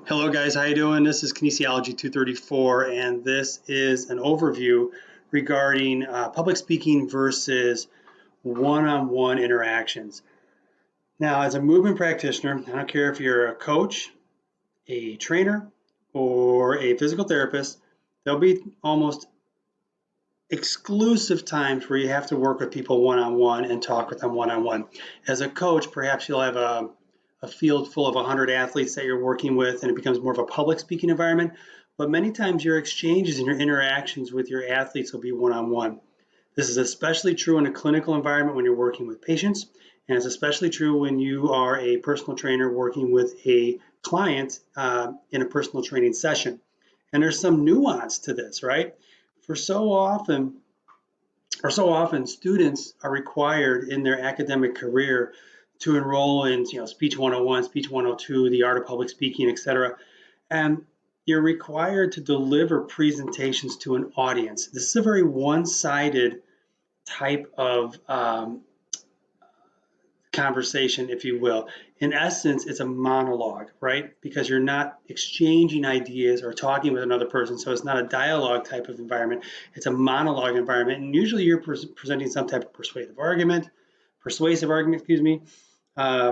Hello guys, how you doing? This is Kinesiology 234 and this is an overview regarding public speaking versus one-on-one interactions. Now, as a movement practitioner, I don't care if you're a coach, a trainer, or a physical therapist, there'll be almost exclusive times where you have to work with people one-on-one and talk with them one-on-one. As a coach, perhaps you'll have a field full of 100 athletes that you're working with and it becomes more of a public speaking environment. But many times your exchanges and your interactions with your athletes will be one-on-one. This is especially true in a clinical environment when you're working with patients, and it's especially true when you are a personal trainer working with a client in a personal training session. And there's some nuance to this, right? So often students are required in their academic career to enroll in speech 101, speech 102, the art of public speaking, etc. And you're required to deliver presentations to an audience. This is a very one-sided type of conversation, if you will. In essence, it's a monologue, right? Because you're not exchanging ideas or talking with another person, so it's not a dialogue type of environment. It's a monologue environment, and usually you're presenting some type of persuasive argument,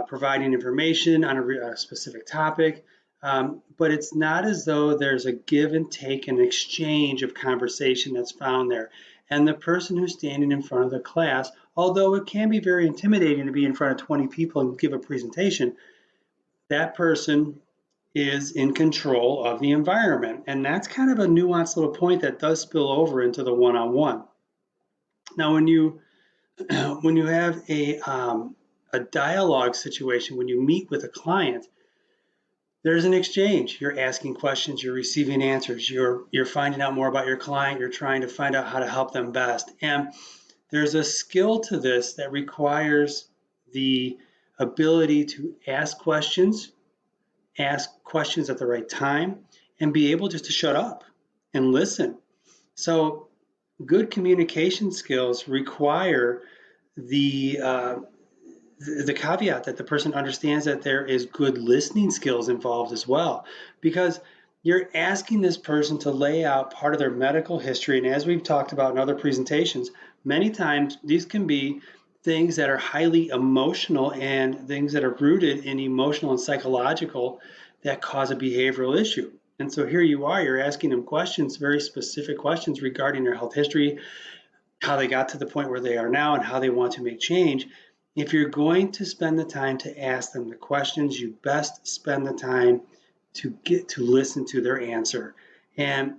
providing information on a specific topic, but it's not as though there's a give and take and exchange of conversation that's found there. And the person who's standing in front of the class, although it can be very intimidating to be in front of 20 people and give a presentation, that person is in control of the environment. And that's kind of a nuanced little point that does spill over into the one-on-one. Now, when you have a dialogue situation, when you meet with a client, there's an exchange. You're asking questions, you're receiving answers, you're finding out more about your client, you're trying to find out how to help them best. And there's a skill to this that requires the ability to ask questions at the right time, and be able just to shut up and listen. So good communication skills require the caveat that the person understands that there is good listening skills involved as well, because you're asking this person to lay out part of their medical history. And as we've talked about in other presentations, many times these can be things that are highly emotional and things that are rooted in emotional and psychological that cause a behavioral issue. And so here you are, you're asking them questions, very specific questions regarding their health history, how they got to the point where they are now, and how they want to make change. If you're going to spend the time to ask them the questions, you best spend the time to get to listen to their answer. And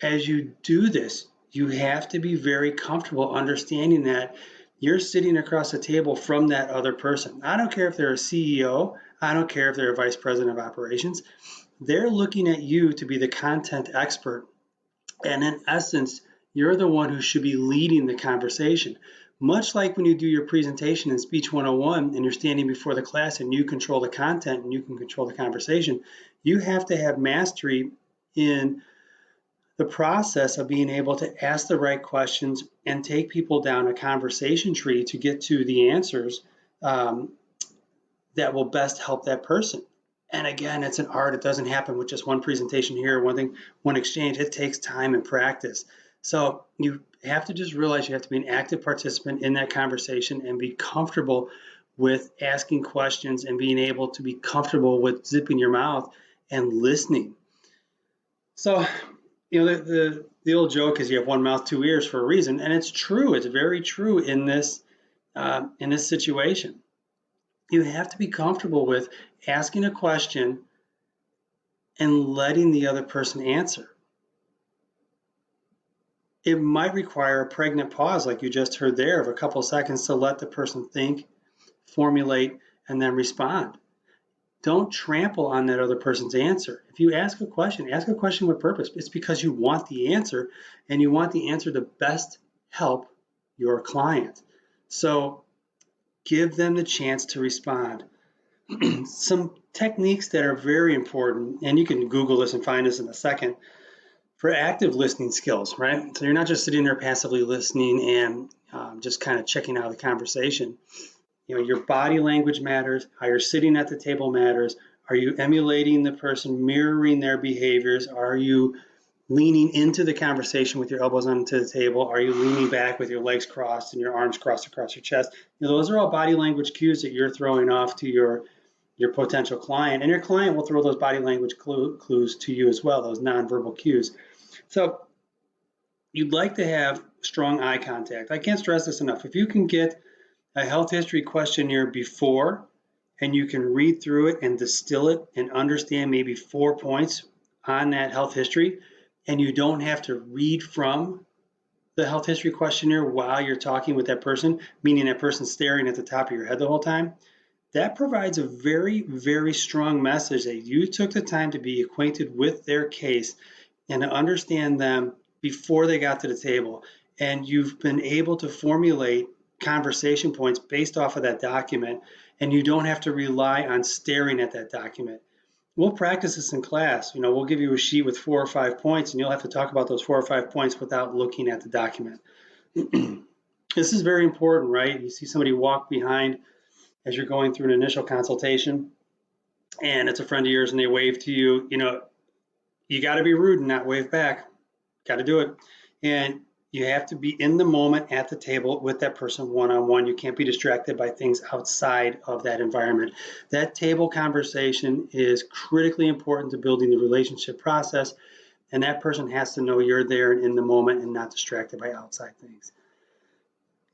as you do this, you have to be very comfortable understanding that you're sitting across the table from that other person. I don't care if they're a CEO, I don't care if they're a vice president of operations. They're looking at you to be the content expert. And in essence, you're the one who should be leading the conversation. Much like when you do your presentation in Speech 101 and you're standing before the class and you control the content and you can control the conversation, you have to have mastery in the process of being able to ask the right questions and take people down a conversation tree to get to the answers that will best help that person. And again, it's an art. It doesn't happen with just one presentation here, one exchange. It takes time and practice. So you have to just realize you have to be an active participant in that conversation and be comfortable with asking questions and being able to be comfortable with zipping your mouth and listening. So, the old joke is you have one mouth, two ears for a reason, and it's true. It's very true in this situation. You have to be comfortable with asking a question and letting the other person answer. It might require a pregnant pause like you just heard there of a couple of seconds to let the person think, formulate, and then respond. Don't trample on that other person's answer. If you ask a question with purpose. It's because you want the answer, and you want the answer to best help your client. So give them the chance to respond. Some techniques that are very important, and you can Google this and find this in a second, for active listening skills, right? So you're not just sitting there passively listening and just kind of checking out the conversation. Your body language matters, how you're sitting at the table matters. Are you emulating the person, mirroring their behaviors? Are you leaning into the conversation with your elbows onto the table? Are you leaning back with your legs crossed and your arms crossed across your chest? Those are all body language cues that you're throwing off to your potential client, and your client will throw those body language clues to you as well, those nonverbal cues. So you'd like to have strong eye contact. I can't stress this enough. If you can get a health history questionnaire before, and you can read through it and distill it and understand maybe 4 points on that health history, and you don't have to read from the health history questionnaire while you're talking with that person, meaning that person staring at the top of your head the whole time, that provides a very, very strong message that you took the time to be acquainted with their case and to understand them before they got to the table. And you've been able to formulate conversation points based off of that document, and you don't have to rely on staring at that document. We'll practice this in class. We'll give you a sheet with 4 or 5 points, and you'll have to talk about those 4 or 5 points without looking at the document. This is very important, right? You see somebody walk behind as you're going through an initial consultation, and it's a friend of yours and they wave to you, you got to be rude and not wave back. Got to do it. And you have to be in the moment at the table with that person one-on-one. You can't be distracted by things outside of that environment. That table conversation is critically important to building the relationship process, and that person has to know you're there and in the moment and not distracted by outside things.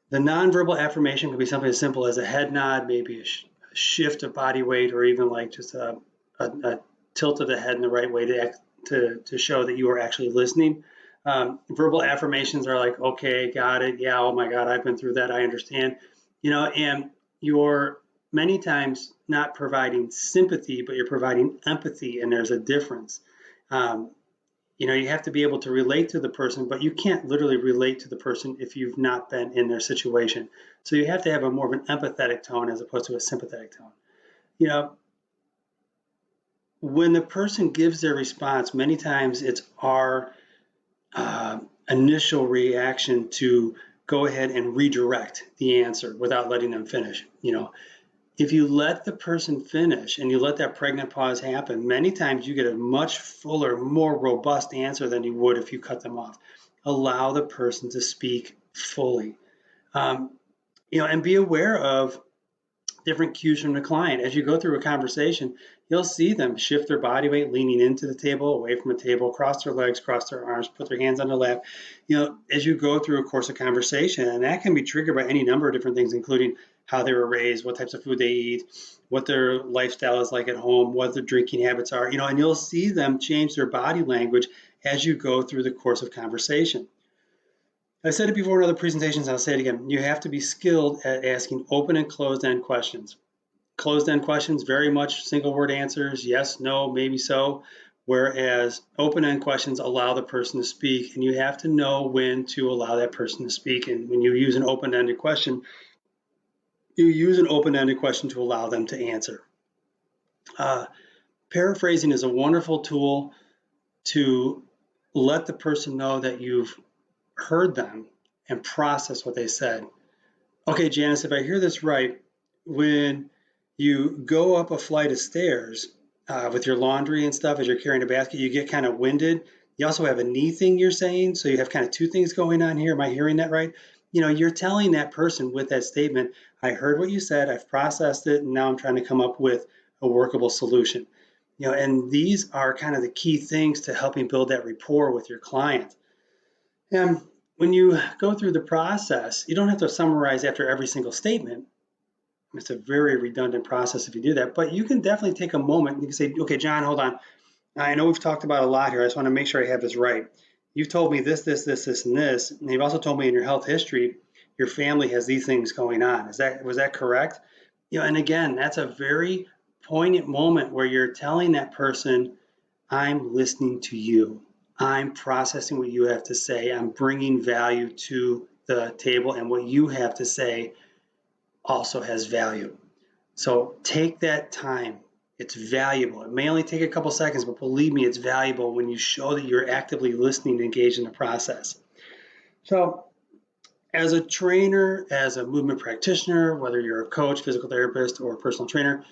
The nonverbal affirmation can be something as simple as a head nod, maybe a shift of body weight, or even like just a tilt of the head in the right way to show that you are actually listening. Verbal affirmations are like, okay, got it. Yeah, oh my God, I've been through that. I understand. And you're many times not providing sympathy, but you're providing empathy, and there's a difference. You have to be able to relate to the person, but you can't literally relate to the person if you've not been in their situation. So you have to have a more of an empathetic tone as opposed to a sympathetic tone. When the person gives their response, many times it's our initial reaction to go ahead and redirect the answer without letting them finish. If you let the person finish and you let that pregnant pause happen, many times you get a much fuller, more robust answer than you would if you cut them off. Allow the person to speak fully. And be aware of different cues from the client. As you go through a conversation, you'll see them shift their body weight, leaning into the table, away from the table, cross their legs, cross their arms, put their hands on their lap. As you go through a course of conversation, and that can be triggered by any number of different things, including how they were raised, what types of food they eat, what their lifestyle is like at home, what their drinking habits are, and you'll see them change their body language as you go through the course of conversation. I said it before in other presentations, I'll say it again. You have to be skilled at asking open and closed-end questions. Closed-end questions, very much single-word answers, yes, no, maybe so, whereas open-end questions allow the person to speak, and you have to know when to allow that person to speak. And when you use an open-ended question, you use an open-ended question to allow them to answer. Paraphrasing is a wonderful tool to let the person know that you've heard them and process what they said. Okay, Janice, if I hear this right, when you go up a flight of stairs with your laundry and stuff as you're carrying a basket, you get kind of winded. You also have a knee thing you're saying, so you have kind of two things going on here. Am I hearing that right? You're telling that person with that statement, I heard what you said, I've processed it, and now I'm trying to come up with a workable solution. And these are kind of the key things to helping build that rapport with your client. And when you go through the process, you don't have to summarize after every single statement. It's a very redundant process if you do that, but you can definitely take a moment and you can say, okay, John, hold on. I know we've talked about a lot here. I just want to make sure I have this right. You've told me this, and this, and you've also told me in your health history, your family has these things going on. Was that correct? And again, that's a very poignant moment where you're telling that person, I'm listening to you. I'm processing what you have to say. I'm bringing value to the table, and what you have to say also has value. So take that time. It's valuable. It may only take a couple seconds, but believe me, it's valuable when you show that you're actively listening and engaged in the process. So as a trainer, as a movement practitioner, whether you're a coach, physical therapist, or a personal trainer,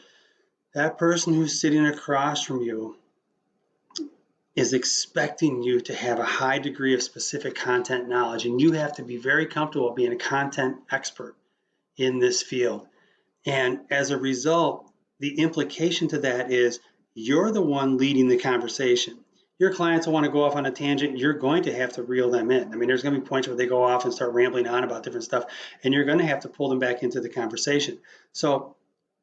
That person who's sitting across from you is expecting you to have a high degree of specific content knowledge, and you have to be very comfortable being a content expert in this field. And as a result, the implication to that is you're the one leading the conversation. Your clients will want to go off on a tangent. You're going to have to reel them in. I mean, there's going to be points where they go off and start rambling on about different stuff, and you're going to have to pull them back into the conversation. So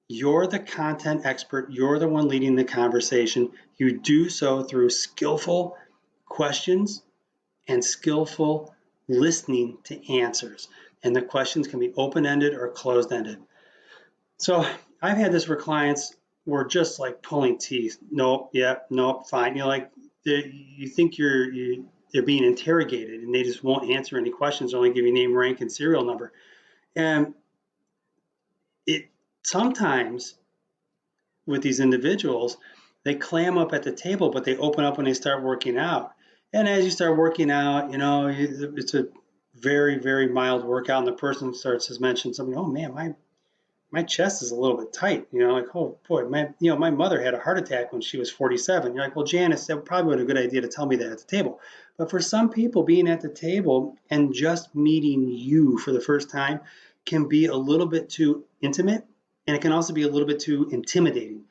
you're the content expert. You're the one leading the conversation. You do so through skillful questions and skillful listening to answers. And the questions can be open-ended or closed-ended. So I've had this where clients were just like pulling teeth. Nope, yep, nope, fine. You know, like you think they're being interrogated, and they just won't answer any questions. Only give you name, rank, and serial number. And it sometimes with these individuals, they clam up at the table, but they open up when they start working out. And as you start working out, you know, it's a very, very mild workout, and the person starts to mention something. Oh man, my chest is a little bit tight. You know, like, oh boy, my mother had a heart attack when she was 47. You're like, well, Janice, that probably would be a good idea to tell me that at the table. But for some people, being at the table and just meeting you for the first time can be a little bit too intimate, and it can also be a little bit too intimidating.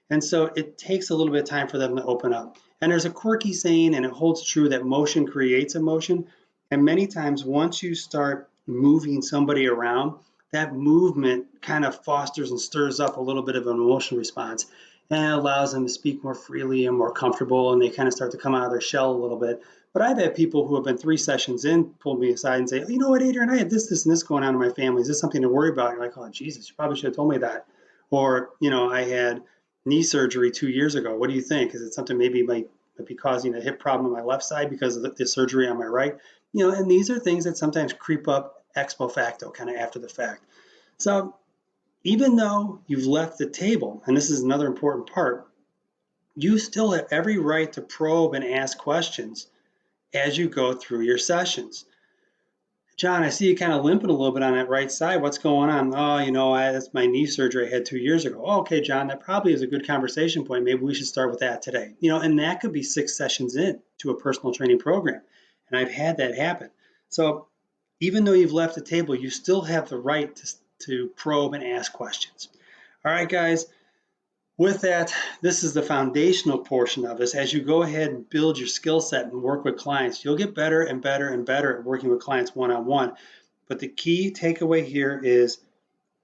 And so it takes a little bit of time for them to open up. And there's a quirky saying, and it holds true, that motion creates emotion. And many times, once you start moving somebody around, that movement kind of fosters and stirs up a little bit of an emotional response, and it allows them to speak more freely and more comfortable, and they kind of start to come out of their shell a little bit. But I've had people who have been 3 sessions in pull me aside and say, oh, you know what, Adrian, I had this, and this going on in my family. Is this something to worry about? You're like, oh, Jesus, you probably should have told me that. Or, you know, I had knee surgery 2 years ago. What do you think? Is it something maybe might be causing a hip problem on my left side because of the surgery on my right? You know, and these are things that sometimes creep up ex post facto, kind of after the fact. So even though you've left the table, and this is another important part, you still have every right to probe and ask questions as you go through your sessions. John, I see you kind of limping a little bit on that right side. What's going on? Oh, you know, that's my knee surgery I had 2 years ago. Oh, okay, John, that probably is a good conversation point. Maybe we should start with that today. You know, and that could be 6 sessions in to a personal training program. And I've had that happen. So even though you've left the table, you still have the right to probe and ask questions. All right, guys. With that, this is the foundational portion of this. As you go ahead and build your skill set and work with clients, you'll get better and better and better at working with clients one-on-one. But the key takeaway here is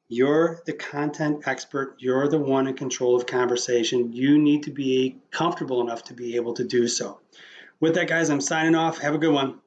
you're the content expert. You're the one in control of conversation. You need to be comfortable enough to be able to do so. With that, guys, I'm signing off. Have a good one.